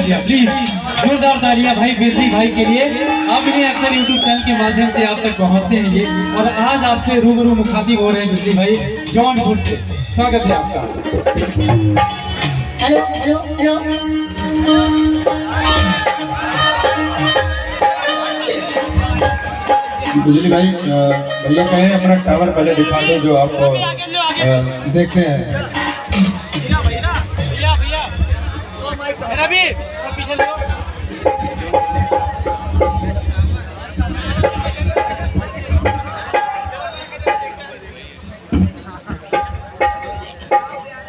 दिया। प्लीज जोरदार तालियां भाई बिरजी भाई के लिए। आप इन्हें अक्सर यूट्यूब चैनल के माध्यम से आप तक पहुंचते हैं ये, और आज आपसे रूबरू मुखातिब हो रहे हैं बिरजी भाई जौनपुर से। स्वागत है आपका। Hello hello hello. बिजली भाई भैया कहें अपना टावर पहले दिखा दो जो आप देखते हैं।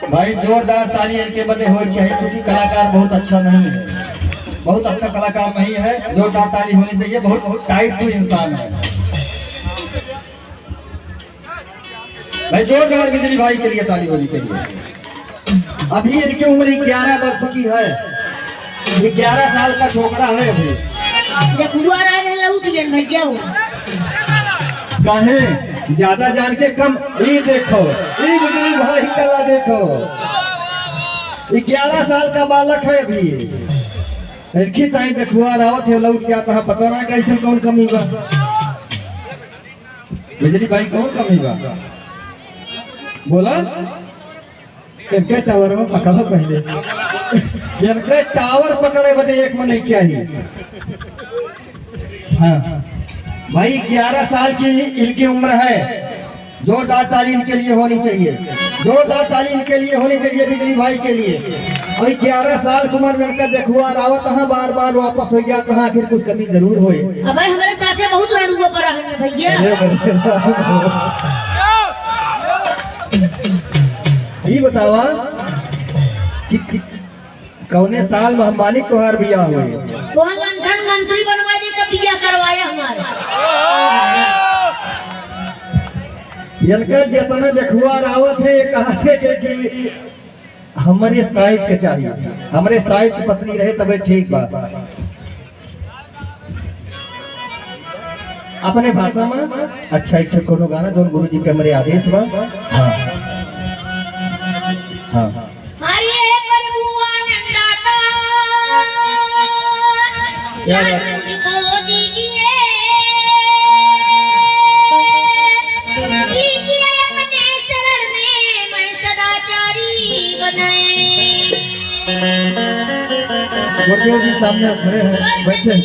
भाई जोरदार ताली इनके बदे हो चाहिए, क्योंकि कलाकार बहुत अच्छा नहीं है, बहुत अच्छा कलाकार नहीं है। जोरदार ताली होनी चाहिए, बहुत टाइट टू इंसान है भाई। जोरदार बिजली भाई के लिए ताली होनी चाहिए। अभी इनकी उम्र 11 वर्ष की है, 11 साल का छोकरा है अभी। काहे ज्यादा जान के कम, ये देखो ये बिजली भाई कला देखो, 11 साल का बालक है अभी। इनकी ताई देखुआ रावत है लौट क्या कहा, पता ना कैसे कौन कमी बा बिजली भाई, कौन कमी बा बोला। इनके टावर में पकड़ो पहले, इनके टावर पकड़े बदे एक में नहीं चाहिए। हाँ भाई 11 साल की इनकी उम्र है। जोरदार ताली इनके लिए होनी चाहिए, जोरदार ताली इनके लिए होनी चाहिए बिजली भाई के लिए। और 11 साल की उम्र में इनका देखुआ रावत कहाँ बार बार वापस हो गया, कहाँ फिर कुछ कमी जरूर होए। भाई हमारे साथ बहुत लड़ुआ पर है भैया। ये बतावा कि कौने साल में हम मालिक तोहार बिया हुए? तो लंदन मंत्री बनवा दी तो बिया करवाया हमारे। इनका जितना देखुआ रावत है कहा थे कि हमारे साइज के चाहिए, हमारे साइज की पत्नी रहे तबे ठीक बात। अपने भाषा में अच्छा एक कोनो गाना जो गुरु जी के हमारे आदेश बा। हाँ हाँ अरे प्रभुआ नंदाता यार मुझको दीजिए, दीजिए अपने शरण में मैं सदाचारी बनाए। गुरु जी सामने खड़े हैं, बैठे।